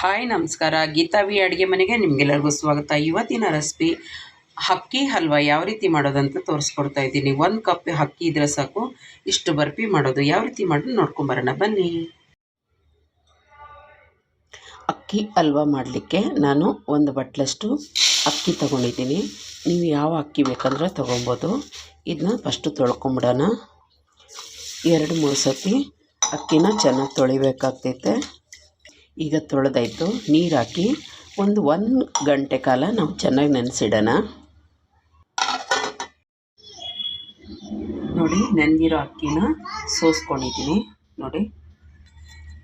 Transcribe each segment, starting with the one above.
Hi ನಮಸ್ಕಾರ, ಗೀತಾವಿ ಅಡುಗೆ ಮನೆಗೆ ನಿಮಗೆಲ್ಲರಿಗೂ ಸ್ವಾಗತ. ಇವತ್ತಿನ ರೆಸಿಪಿ ಅಕ್ಕಿ ಹಲ್ವಾ ಯಾವ ರೀತಿ ಮಾಡೋದಂತ ತೋರಿಸ್ಕೊಡ್ತಾ ಇದ್ದೀನಿ. 1 ಕಪ್ ಅಕ್ಕಿ ಇದ್ರೆ ಸಾಕು ಇಷ್ಟು ಬರ್ಫಿ ಮಾಡೋದು. ಯಾವ ರೀತಿ ಮಾಡೋದು ನೋಡ್ಕೊಂಬರೋಣ ಬನ್ನಿ. ಅಕ್ಕಿ ಹಲ್ವಾ ಮಾಡಲಿಕ್ಕೆ ನಾನು 1 ಬಟ್ಲಷ್ಟು ಅಕ್ಕಿ ತೊಗೊಂಡಿದ್ದೀನಿ. ನೀವು ಯಾವ ಅಕ್ಕಿ ಬೇಕಂದ್ರೆ ತೊಗೊಬೋದು. ಇದನ್ನ ಫಸ್ಟು ತೊಳ್ಕೊಂಬಿಡೋಣ. 2-3 ಸತಿ ಅಕ್ಕಿನ ಚೆನ್ನಾಗಿ ತೊಳಿಬೇಕಾಗ್ತೈತೆ. ಈಗ ತೊಳೆದಾಯಿತು. ನೀರು ಹಾಕಿ 1 ಗಂಟೆ ಕಾಲ ನಾವು ಚೆನ್ನಾಗಿ ನೆನೆಸಿಡೋಣ. ನೋಡಿ, ನೆನೆದಿರೋ ಅಕ್ಕಿನ ಸೋಸ್ಕೊಂಡಿದ್ದೀನಿ ನೋಡಿ.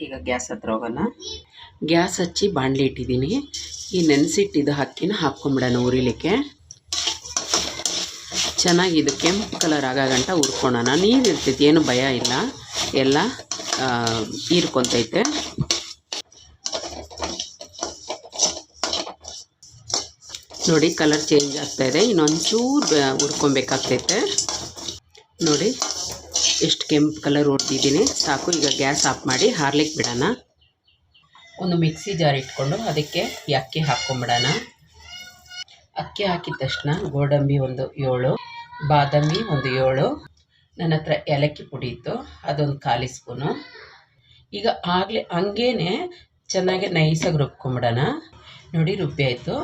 ಈಗ ಗ್ಯಾಸ್ ಹತ್ರ ಹೋಗೋಣ. ಗ್ಯಾಸ್ ಹಚ್ಚಿ ಬಾಣಲಿ ಇಟ್ಟಿದ್ದೀನಿ. ಈ ನೆನೆಸಿಟ್ಟಿದ್ದು ಅಕ್ಕಿನ ಹಾಕ್ಕೊಂಬಿಡೋಣ ಉರಿಲಿಕ್ಕೆ. ಚೆನ್ನಾಗಿ ಇದು ಕೆಂಪು ಕಲರ್ ಆಗೋ ಗಂಟ ಹುರ್ಕೊಳ್ಳೋಣ. ನೀರು ಇರ್ತೈತಿ, ಏನು ಭಯ ಇಲ್ಲ, ಎಲ್ಲ ಹೀರ್ಕೊತೈತೆ. ನೋಡಿ, ಕಲರ್ ಚೇಂಜ್ ಆಗ್ತಾಯಿದೆ. ಇನ್ನೊಂಚೂರು ಹುರ್ಕೊಬೇಕಾಗ್ತೈತೆ. ನೋಡಿ ಎಷ್ಟು ಕೆಂಪು ಕಲರ್ ಹೊಡ್ದಿದ್ದೀನಿ, ಸಾಕು. ಈಗ ಗ್ಯಾಸ್ ಆಫ್ ಮಾಡಿ ಹಾರ್ಲಿಕ್ಕೆ ಬಿಡೋಣ. ಒಂದು ಮಿಕ್ಸಿ ಜಾರ್ ಇಟ್ಕೊಂಡು ಅದಕ್ಕೆ ಈ ಅಕ್ಕಿ ಹಾಕ್ಕೊಂಬಿಡೋಣ. ಅಕ್ಕಿ ಹಾಕಿದ ತಕ್ಷಣ ಗೋಡಂಬಿ ಒಂದು 7, ಬಾದಾಮಿ ಒಂದು 7, ನನ್ನ ಹತ್ರ ಏಲಕ್ಕಿ ಪುಡಿ ಇತ್ತು ಅದೊಂದು 1/4 ಸ್ಪೂನು. ಈಗ ಹಂಗೇ ಚೆನ್ನಾಗಿ ನೈಸಾಗಿ ರುಬ್ಕೊಂಬಿಡೋಣ. ನೋಡಿ, ರುಬ್ಬಿ ಆಯಿತು.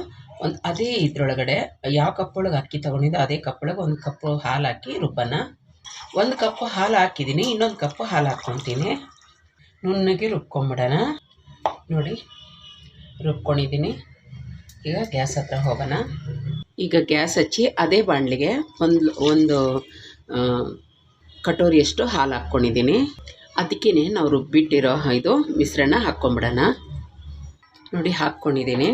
ಅದೇ ಇದರೊಳಗಡೆ ಯಾವ ಕಪ್ಪೊಳಗೆ ಅಕ್ಕಿ ತೊಗೊಂಡಿದ್ದು ಅದೇ ಕಪ್ಪೊಳಗೆ 1 ಕಪ್ಪು ಹಾಲು ಹಾಕಿ ರುಬ್ಬನ. 1 ಕಪ್ಪು ಹಾಲು ಹಾಕಿದ್ದೀನಿ, ಇನ್ನೊಂದು ಕಪ್ಪು ಹಾಲು ಹಾಕ್ಕೊತೀನಿ. ನುಣ್ಣಗೆ ರುಬ್ಕೊಂಬಿಡೋಣ. ನೋಡಿ, ರುಬ್ಕೊಂಡಿದ್ದೀನಿ. ಈಗ ಗ್ಯಾಸ್ ಹತ್ರ ಹೋಗೋಣ. ಈಗ ಗ್ಯಾಸ್ ಹಚ್ಚಿ ಅದೇ ಬಾಣಲಿಗೆ ಒಂದು ಕಟೋರಿಯಷ್ಟು ಹಾಲು ಹಾಕ್ಕೊಂಡಿದ್ದೀನಿ. ಅದಕ್ಕೇ ನಾವು ರುಬ್ಬಿಟ್ಟಿರೋ ಇದು ಮಿಶ್ರಣ ಹಾಕ್ಕೊಂಬಿಡೋಣ. ನೋಡಿ, ಹಾಕ್ಕೊಂಡಿದ್ದೀನಿ.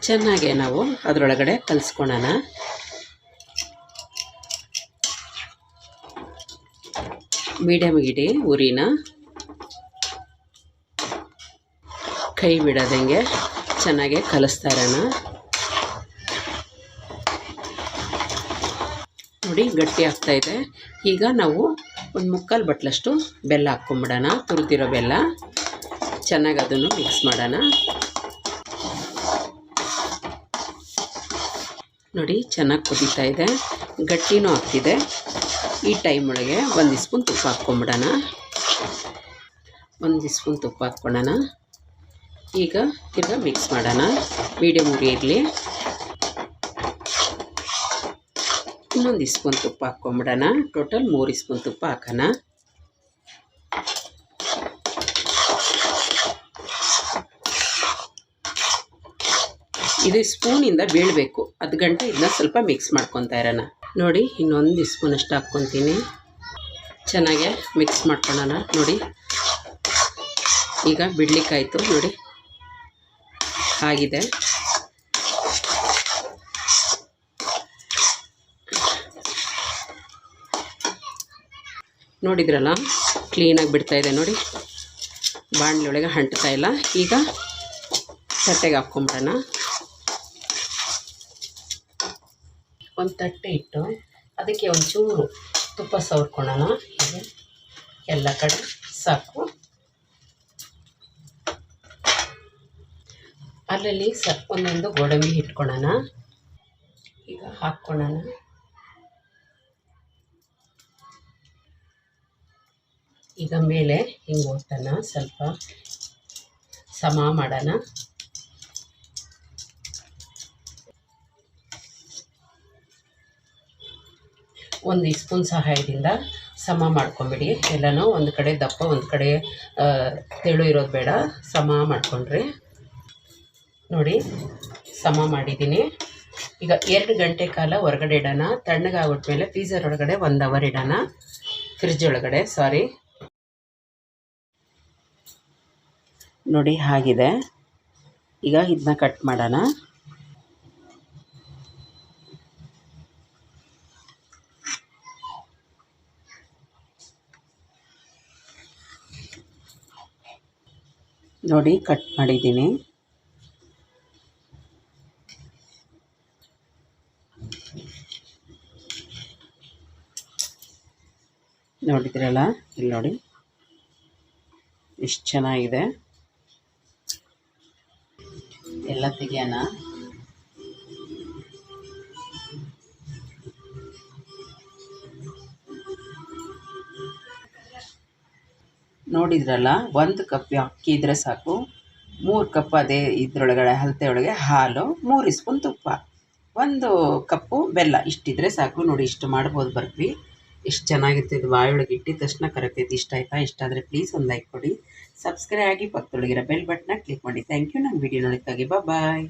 ಚೆನ್ನಾಗೆ ನಾವು ಅದರೊಳಗಡೆ ಕಲಿಸ್ಕೊಳ್ಳೋಣ. ಮೀಡಿಯಮ್ ಇಡಿ ಉರಿನ, ಕೈ ಬಿಡೋದಂಗೆ ಚೆನ್ನಾಗೆ ಕಲಿಸ್ತಾ ಇರೋಣ. ನೋಡಿ, ಗಟ್ಟಿ ಆಗ್ತಾಯಿದೆ. ಈಗ ನಾವು 1/4 ಬಟ್ಲಷ್ಟು ಬೆಲ್ಲ ಹಾಕ್ಕೊಂಬಿಡೋಣ, ತುರಿದಿರೋ ಬೆಲ್ಲ. ಚೆನ್ನಾಗಿ ಅದನ್ನು ಮಿಕ್ಸ್ ಮಾಡೋಣ. ನೋಡಿ, ಚೆನ್ನಾಗಿ ಕುದೀತಾ ಇದೆ, ಗಟ್ಟಿನೂ ಆಗ್ತಿದೆ. ಈ ಟೈಮ್ ಒಳಗೆ 1 ಸ್ಪೂನ್ ತುಪ್ಪ ಹಾಕ್ಕೊಂಬಿಡೋಣ. 1 ಸ್ಪೂನ್ ತುಪ್ಪ ಹಾಕ್ಕೊಳ್ಳೋಣ. ಈಗ ತಿರ್ಗಾ ಮಿಕ್ಸ್ ಮಾಡೋಣ. ಮೀಡಿಯಮ್ ಉರಿ ಇರಲಿ. ಇನ್ನೊಂದು ಸ್ಪೂನ್ ತುಪ್ಪ ಹಾಕ್ಕೊಂಬಿಡೋಣ. ಟೋಟಲ್ 3 ಸ್ಪೂನ್ ತುಪ್ಪ ಹಾಕೋಣ. ಇದು ಸ್ಪೂನಿಂದ ಬೀಳಬೇಕು, ಅದು ಗಂಟೆ ಇದನ್ನ ಸ್ವಲ್ಪ ಮಿಕ್ಸ್ ಮಾಡ್ಕೊತಾ ಇರೋಣ. ನೋಡಿ, ಇನ್ನೊಂದು ಸ್ಪೂನಷ್ಟು ಹಾಕ್ಕೊತೀನಿ. ಚೆನ್ನಾಗೆ ಮಿಕ್ಸ್ ಮಾಡ್ಕೊಳ್ಳೋಣ. ನೋಡಿ, ಈಗ ಬಿಡ್ಲಿಕ್ಕಾಯಿತು. ನೋಡಿ, ಆಗಿದೆ. ನೋಡಿದ್ರಲ್ಲ, ಕ್ಲೀನಾಗಿ ಬಿಡ್ತಾಯಿದೆ. ನೋಡಿ, ಬಾಣಲೆ ಒಳಗೆ ಅಂಟ್ತಾ ಇಲ್ಲ. ಈಗ ತಟ್ಟೆಗೆ ಹಾಕ್ಕೊಂಬಿಡೋಣ. ಒಂದು ತಟ್ಟೆ ಇಟ್ಟು ಅದಕ್ಕೆ ಒಂಚೂರು ತುಪ್ಪ ಸವರ್ಕೊಳ್ಳೋಣ. ಹೀಗೆ ಎಲ್ಲ ಕಡೆ ಸಾಕು. ಅಲ್ಲಲ್ಲಿ ಒಂದೊಂದು ಗೋಡಂಬಿ ಇಟ್ಕೊಳ್ಳೋಣ. ಈಗ ಹಾಕ್ಕೊಳ್ಳೋಣ. ಈಗ ಮೇಲೆ ಹಿಂಗೆ ಒತ್ತೋಣ, ಸ್ವಲ್ಪ ಸಮ ಮಾಡೋಣ. ಒಂದು ಸ್ಪೂನ್ ಸಹಾಯದಿಂದ ಸಮ ಮಾಡ್ಕೊಂಬಿಡಿ. ಎಲ್ಲನೂ ಒಂದು ಕಡೆ ದಪ್ಪ, ಒಂದು ಕಡೆ ತೆಳು ಇರೋದು ಬೇಡ, ಸಮ ಮಾಡ್ಕೊಂಡ್ರಿ. ನೋಡಿ, ಸಮ ಮಾಡಿದ್ದೀನಿ. ಈಗ 2 ಗಂಟೆ ಕಾಲ ಹೊರಗಡೆ ಇಡೋಣ. ತಣ್ಣಗಾಗ್ಬಿಟ್ಮೇಲೆ ಫ್ರೀಝರ್ ಒಳಗಡೆ 1 ಅವರ್ ಇಡೋಣ. ಫ್ರಿಜ್ ಒಳಗಡೆ, ಸಾರಿ. ನೋಡಿ, ಆಗಿದೆ. ಈಗ ಇದನ್ನ ಕಟ್ ಮಾಡೋಣ. ನೋಡಿ, ಕಟ್ ಮಾಡಿದ್ದೀನಿ. ನೋಡಿದ್ರಲ್ಲ, ಇಲ್ಲಿ ನೋಡಿ ಎಷ್ಟು ಚೆನ್ನಾಗಿದೆ. ಎಲ್ಲ ತೆಗಿಯೋಣ. ನೋಡಿದ್ರಲ್ಲ, 1 ಕಪ್ ಅಕ್ಕಿ ಇದ್ರೆ ಸಾಕು. 3 ಕಪ್ ಅದೇ ಇದ್ರೊಳಗಡೆ ಹಲತೆ ಒಳಗೆ ಹಾಲು, 3 ಸ್ಪೂನ್ ತುಪ್ಪ, 1 ಕಪ್ಪು ಬೆಲ್ಲ. ಇಷ್ಟಿದ್ರೆ ಸಾಕು. ನೋಡಿ, ಇಷ್ಟು ಮಾಡ್ಬೋದು ಬರ್ಫಿ. ಎಷ್ಟು ಚೆನ್ನಾಗಿರ್ತದೆ. ಇದು ಬಾಯೊಳಗೆ ಇಟ್ಟಿದ ತಕ್ಷಣ ಕರಗ್ತೈತಿ. ಇಷ್ಟ ಆಯಿತಾ? ಇಷ್ಟ ಆದರೆ ಪ್ಲೀಸ್ ಒಂದು ಲೈಕ್ ಕೊಡಿ, ಸಬ್ಸ್ಕ್ರೈಬ್ ಆಗಿ, ಪಕ್ಕದೊಳಗಿರೋ ಬೆಲ್ ಬಟನ್ನ ಕ್ಲಿಕ್ ಮಾಡಿ. Thank you. ನನ್ನ ವಿಡಿಯೋ ನೋಡೋಕ್ಕಾಗಿ. ಬಾಯ್.